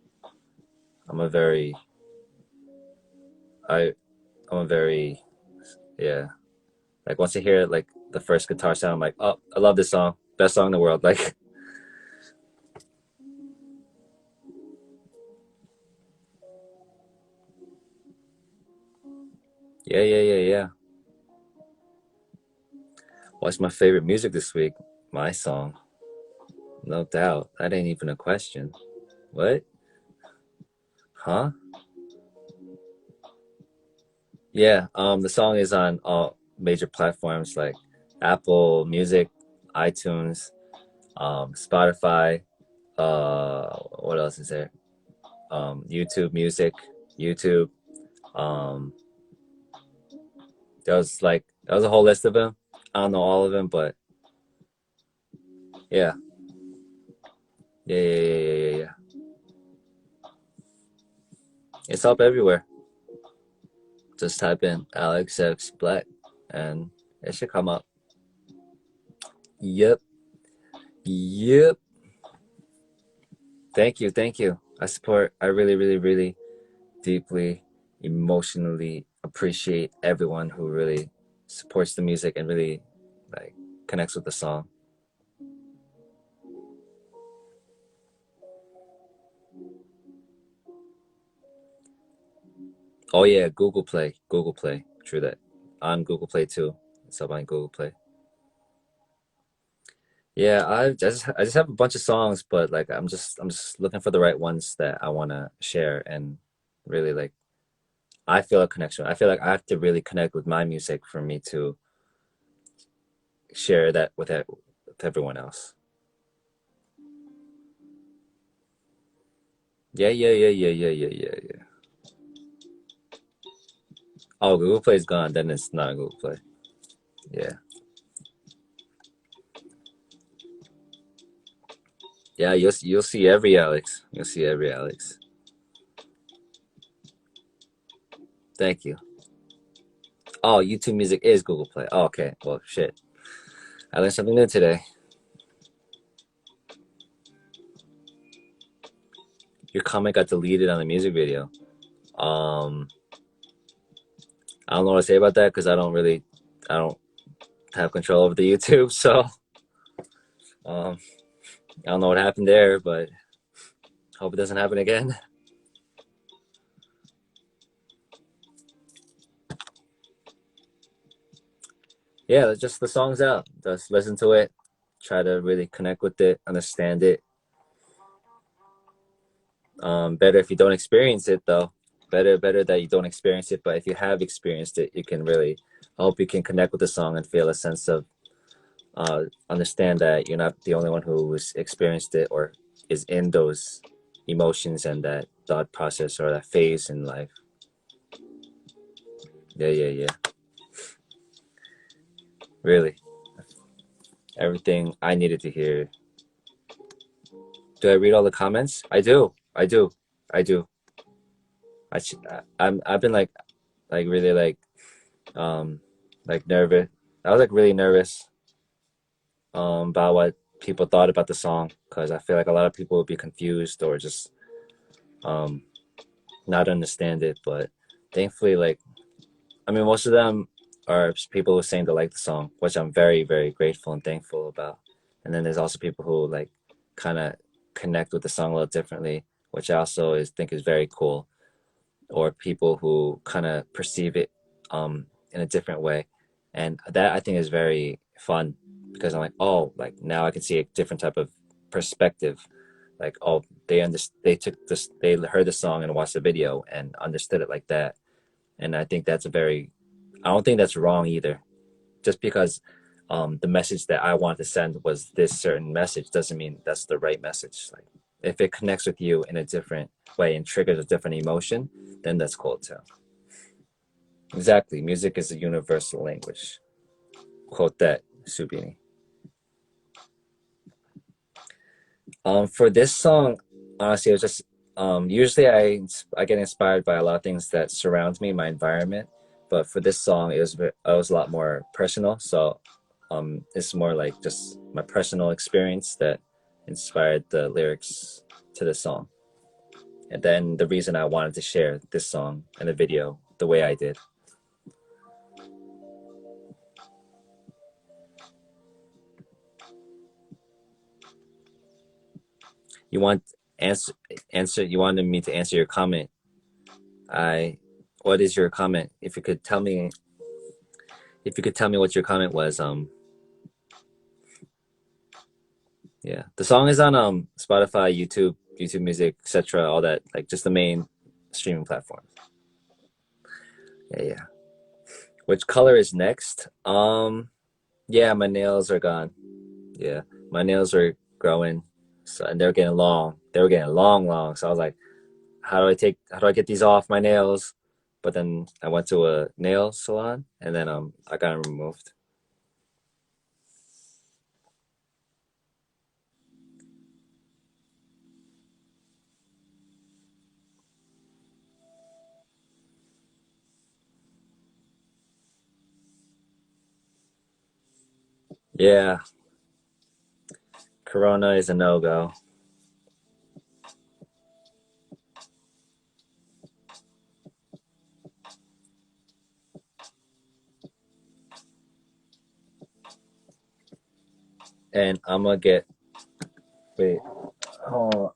Speaker 1: I'm a very I I'm a very yeah. Like once I hear like the first guitar sound, I'm like, oh, I love this song. Best song in the world. Like yeah, yeah, yeah, yeah. What's my favorite music this week? My song, no doubt. That ain't even a question. What? Huh? Yeah. The song is on all major platforms like Apple Music, iTunes, Spotify. What else is there? YouTube Music, YouTube. Um, there was a whole list of them. I don't know all of them, but yeah, yeah, yeah, yeah, yeah, yeah, yeah. It's up everywhere. Just type in Alex X Black, and it should come up. Yep, yep. Thank you, thank you. I support. I really, really, really deeply, emotionally appreciate everyone who really supports the music and really like connects with the song. Oh yeah, Google Play, Google Play. True that. On Google Play too. It's up on Google Play. Yeah, I just have a bunch of songs, but like I'm just looking for the right ones that I want to share and really like I feel a connection. I feel like I have to really connect with my music for me to share that with with everyone else. Yeah, yeah, yeah, yeah, yeah, yeah, yeah, yeah. Oh, Google Play's gone. Then it's not Google Play. Yeah, yeah. You'll see every Alex. You'll see every Alex. Thank you. Oh, YouTube Music is Google Play. Oh, okay. Well, shit. I learned something new today. Your comment got deleted on the music video. Um, I don't know what to say about that because I don't have control over the YouTube. So, um, I don't know what happened there, but hope it doesn't happen again. Yeah, just the song's out. Just listen to it. Try to really connect with it, understand it. Better if you don't experience it, though. Better that you don't experience it. But if you have experienced it, you can really. I hope you can connect with the song and feel a sense of understand that you're not the only one who's experienced it or is in those. emotions and that thought process or that phase in life. Yeah, yeah, yeah. Really, everything I needed to hear. Do I read all the comments? I do. I do. I do. I've been like really um like nervous. I was like really nervous about what people thought about the song because I feel like a lot of people would be confused or just um not understand it. But thankfully, like I mean, most of them are people who are saying they like the song, which I'm very very grateful and thankful about. And then there's also people who like kind of connect with the song a little differently, which I also is think is very cool. Or people who kind of perceive it in a different way, and that I think is very fun because I'm like, oh, like now I can see a different type of perspective. Like, oh, they took this, they heard the song and watched the video and understood it like that, and I think that's a very, I don't think that's wrong either. Just because the message that I wanted to send was this certain message doesn't mean that's the right message. Like, if it connects with you in a different way and triggers a different emotion, then that's cool too. Exactly. Music is a universal language. Quote that, Subini. For this song, honestly, it was just usually I get inspired by a lot of things that surround me, my environment. But for this song, it was a lot more personal. So it's more like just my personal experience that inspired the lyrics to the song, and then the reason I wanted to share this song and the video the way I did. You want answer? You wanted me to answer your comment. I. What is your comment? If you could tell me, what your comment was. Yeah, the song is on Spotify, YouTube Music, etc. All that, like just the main streaming platforms. Yeah, yeah. Which color is next? Yeah, my nails are gone. Yeah, my nails were growing, so and they're getting long. They were getting long, long. So I was like, how do I get these off my nails? But then I went to a nail salon and then I got them removed. Yeah, Corona is a no go. And I'm gonna get wait. Oh,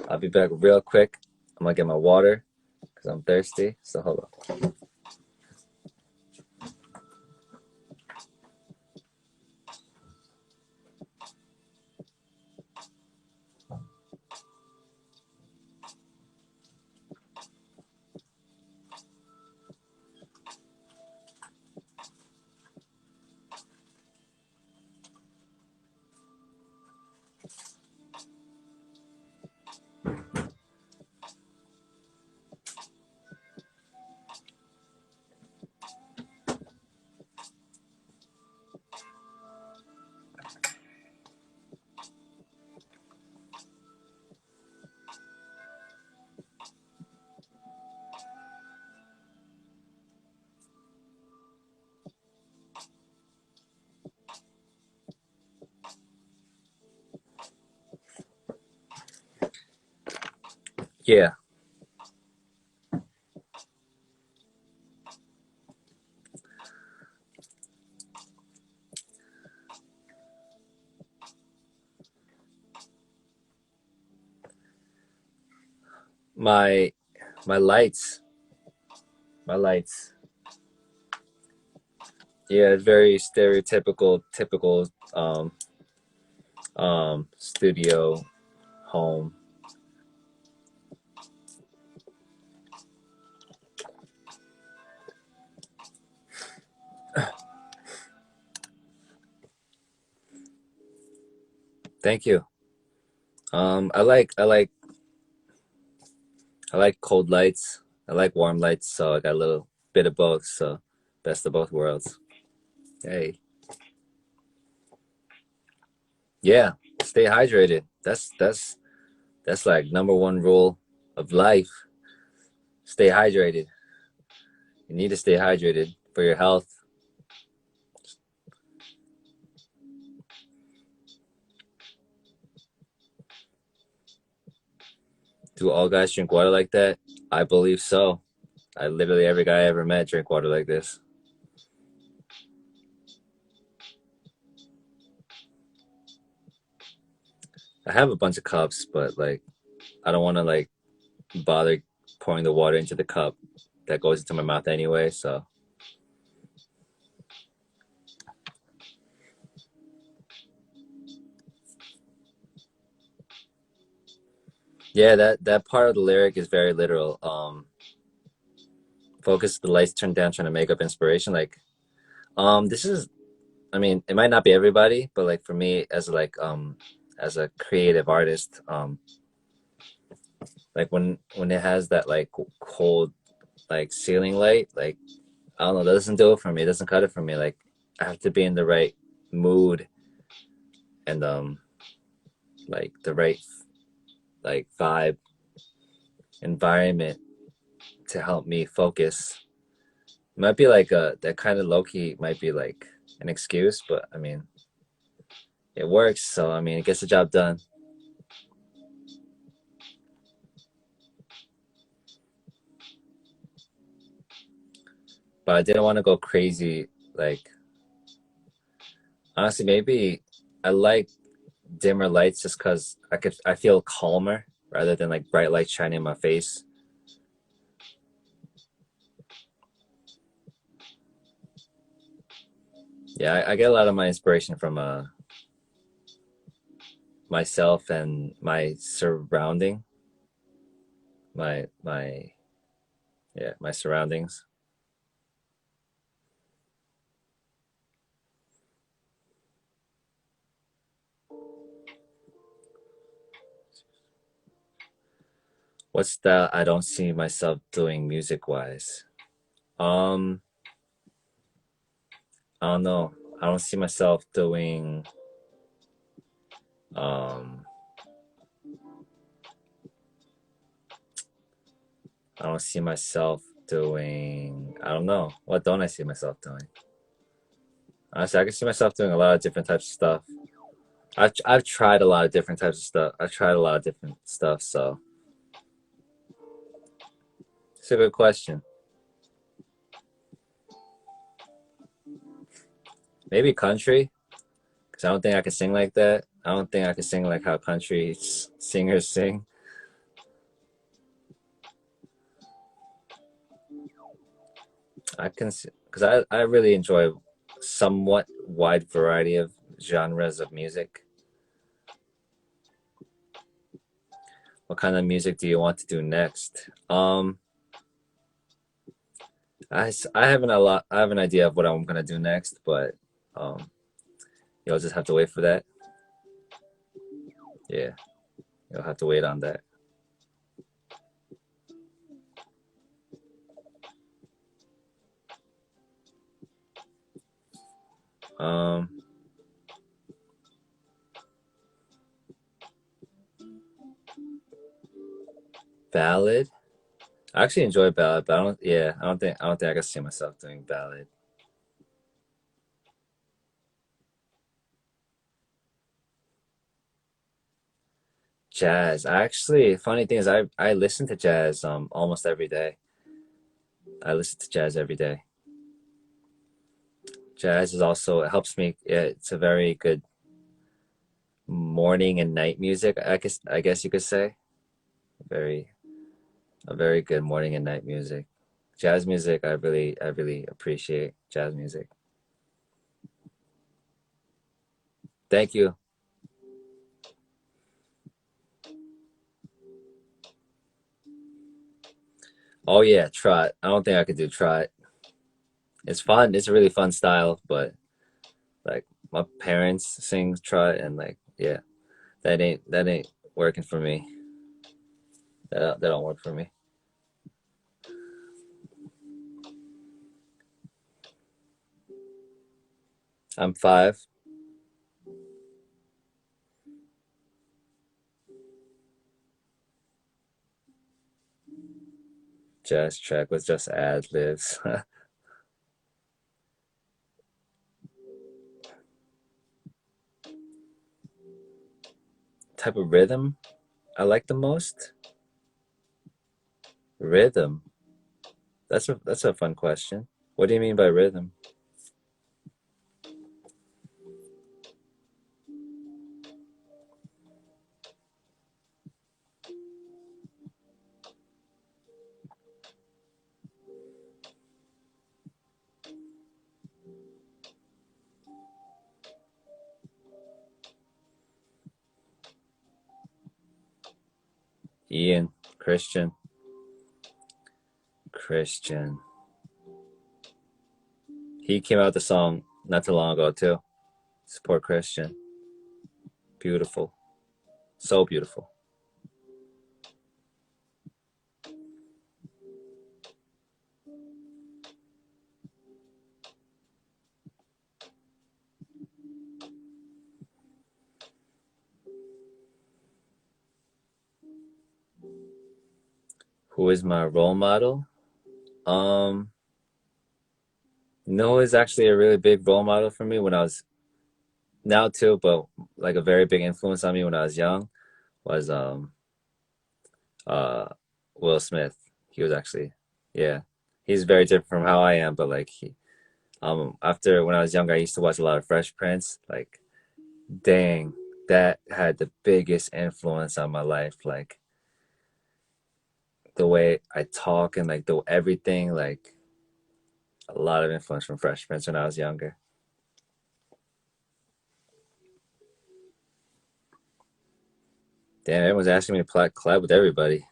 Speaker 1: I'll be back real quick. I'm gonna get my water because I'm thirsty. So hold on. Yeah, my my lights, my lights. Yeah, very stereotypical, typical studio home. Thank you. I like cold lights. I like warm lights, so I got a little bit of both. So best of both worlds. Hey, yeah, stay hydrated. That's like number one rule of life. Stay hydrated. You need to stay hydrated for your health. Do all guys drink water like that? I believe so. I literally every guy I ever met drink water like this. I have a bunch of cups, but like I don't want to like bother pouring the water into the cup that goes into my mouth anyway. So yeah, that part of the lyric is very literal. Focus the lights turned down, trying to make up inspiration. Like this is, I mean, it might not be everybody, but like for me as a creative artist, like when it has that like cold like ceiling light, like I don't know, that doesn't do it for me. It doesn't cut it for me. Like I have to be in the right mood and like the right like vibe environment to help me focus. It might be like a that kind of low key might be like an excuse, but I mean it works. So I mean it gets the job done. But I didn't want to go crazy. Like honestly, maybe I like dimmer lights just because I feel calmer rather than like bright lights shining in my face. Yeah, I get a lot of my inspiration from myself and my surrounding, my yeah, my surroundings. What's that I don't see myself doing music wise? Um, I don't know. I don't see myself doing um I don't see myself doing I don't know. What don't I see myself doing? Honestly, I can see myself doing a lot of different types of stuff. I've tried a lot of different types of stuff. I've tried a lot of different stuff, so it's a good question. Maybe country, because I don't think I can sing like that. I don't think I can sing like how country singers sing. I can, because I really enjoy somewhat wide variety of genres of music. What kind of music do you want to do next? I haven't a lot. I have an idea of what I'm gonna do next, but um, you'll just have to wait for that. Yeah, you'll have to wait on that. Um, ballad. I actually enjoy ballad, but I don't. Yeah, I don't think I can see myself doing ballad. Jazz. I actually, funny thing is, I listen to jazz almost every day. I listen to jazz every day. Jazz is also it helps me. Yeah, it's a very good morning and night music. I guess you could say very a very good morning and night music. Jazz music, I really appreciate jazz music. Thank you. Oh yeah, trot. I don't think I could do trot. It's fun. It's a really fun style, but like my parents sing trot and like yeah, that ain't working for me. That don't work for me. I'm 5. Jazz track with just ad libs. Type of rhythm I like the most? Rhythm. That's a fun question. What do you mean by rhythm? Ian, Christian, Christian. He came out with the song not too long ago too. Support Christian. Beautiful. So beautiful. Who is my role model? Um, Noah is actually a really big role model for me when I was now too, but like a very big influence on me when I was young was uh Will Smith. He was actually, yeah. He's very different from how I am, but like he after when I was younger I used to watch a lot of Fresh Prince. Like dang, that had the biggest influence on my life. Like the way I talk and like the everything, like a lot of influence from Fresh Prince when I was younger. Damn, everyone's asking me to collab with everybody.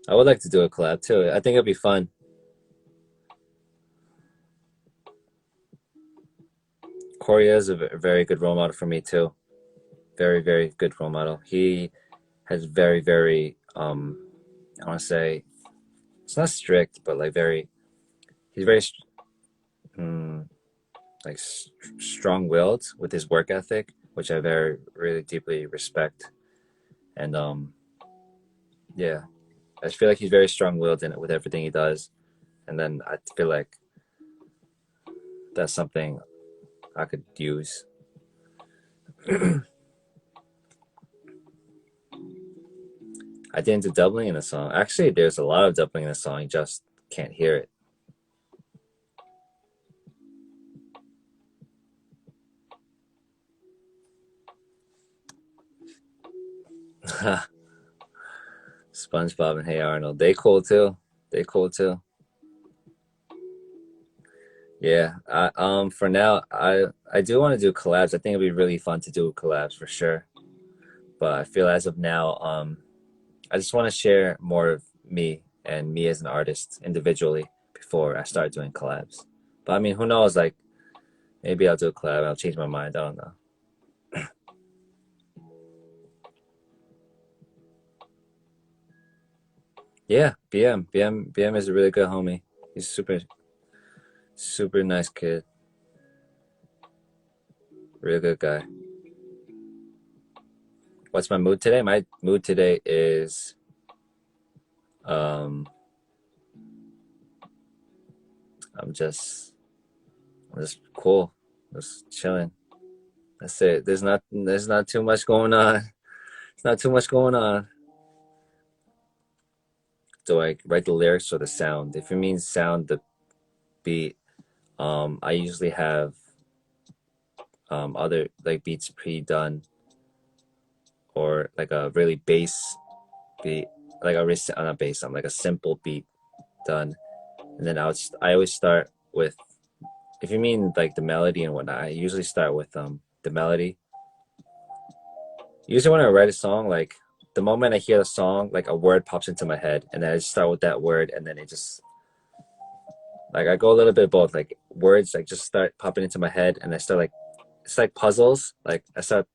Speaker 1: I would like to do a collab too. I think it'd be fun. Corey is a very good role model for me too. Very, very good role model. He has very, very I want to say it's not strict, but like very he's very mm, like strong-willed with his work ethic, which I very really deeply respect. And yeah, I just feel like he's very strong-willed in it with everything he does. And then I feel like that's something I could use. I didn't do doubling in the song. Actually, there's a lot of doubling in the song. You just can't hear it. SpongeBob and Hey Arnold. They cool too. They cool too. Yeah. For now I do want to do collabs. I think it'd be really fun to do collabs for sure. But I feel as of now, I just want to share more of me and me as an artist individually before I start doing collabs. But I mean, who knows? Like maybe I'll do a collab. I'll change my mind. I don't know. Yeah, BM is a really good homie. He's super, super nice kid. Real good guy. What's my mood today? My mood today is um I'm just I'm just cool. Just chilling. That's it. There's not too much going on. There's not too much going on. Do I write the lyrics or the sound? If it means sound, the beat, I usually have other like beats pre-done or like a really bass beat, like a not bass, I'm like a simple beat done, and then I always start with, if you mean like the melody and whatnot, I usually start with the melody. Usually when I write a song, like the moment I hear the song, like a word pops into my head, and then I just start with that word, and then it just like I go a little bit both, like words like just start popping into my head, and I start like it's like puzzles. Like I start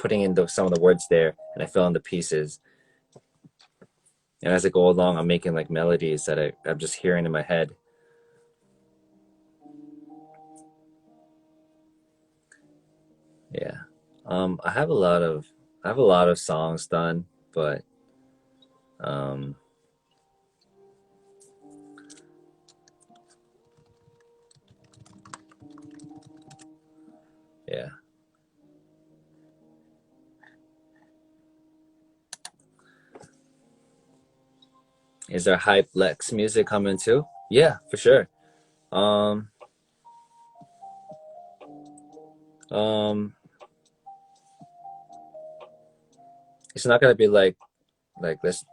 Speaker 1: putting in some of the words there, and I fill in the pieces. And as I go along, I'm making like melodies that I'm just hearing in my head. Yeah. I have a lot of songs done, but um, yeah. Is there hype Lex music coming too? Yeah, for sure. Um, um, it's not gonna be like let's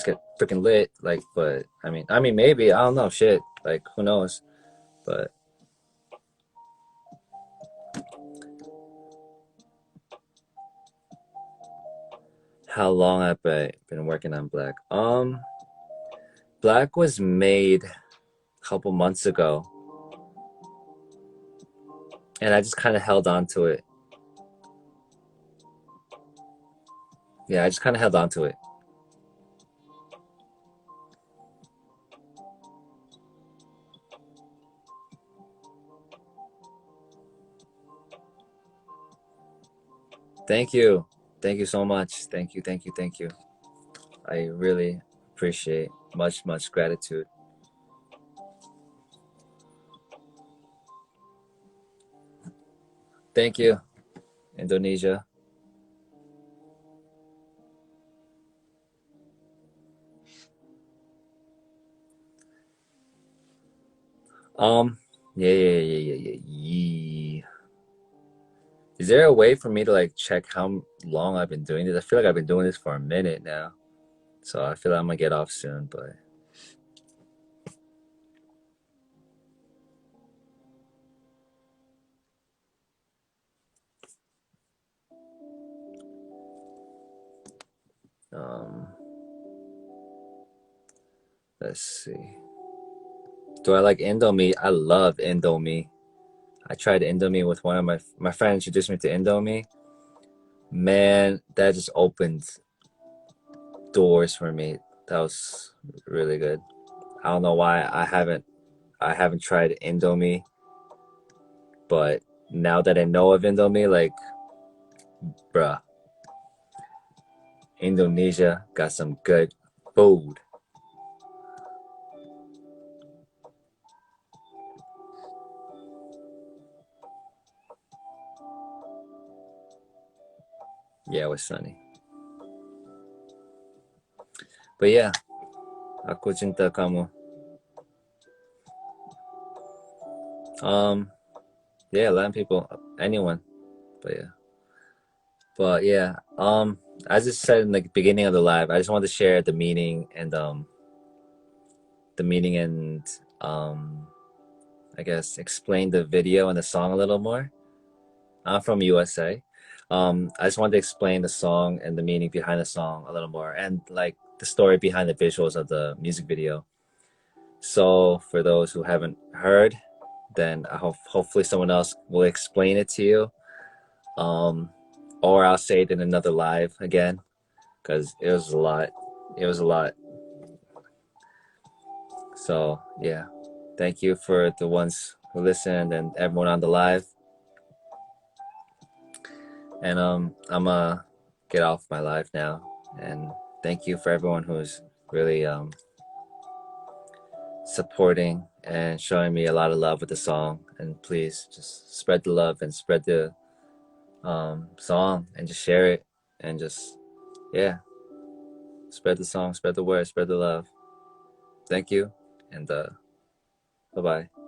Speaker 1: get freaking lit. Like, but I mean maybe, I don't know. Shit, like who knows? But how long have I been working on Black? Black was made a couple months ago, and I just kind of held on to it. Yeah, I just kind of held on to it. Thank you. Thank you so much. Thank you, thank you, thank you. I really appreciate much, much gratitude. Thank you, Indonesia. Um, yeah. Is there a way for me to like check how long I've been doing this? I feel like I've been doing this for a minute now, so I feel like I'm gonna get off soon. But um, let's see. Do I like Indomie? I love Indomie. I tried Indomie with one of my friend introduced me to Indomie. Man, that just opened doors for me. That was really good. I don't know why I haven't tried Indomie, but now that I know of Indomie, like, bruh, Indonesia got some good food. Yeah, it was sunny. But yeah, aku cinta kamu. Um, yeah, Latin people, anyone. But yeah, but yeah. As I said in the beginning of the live, I just wanted to share the meaning and I guess explain the video and the song a little more. I'm from USA. I just wanted to explain the song and the meaning behind the song a little more, and like the story behind the visuals of the music video. So for those who haven't heard, then I hope hopefully someone else will explain it to you, um, or I'll say it in another live again because it was a lot. It was a lot. So yeah, thank you for the ones who listened and everyone on the live. And I'm gonna get off my live now. And thank you for everyone who's really supporting and showing me a lot of love with the song. And please just spread the love and spread the song and just share it and just yeah, spread the song, spread the word, spread the love. Thank you, and bye bye.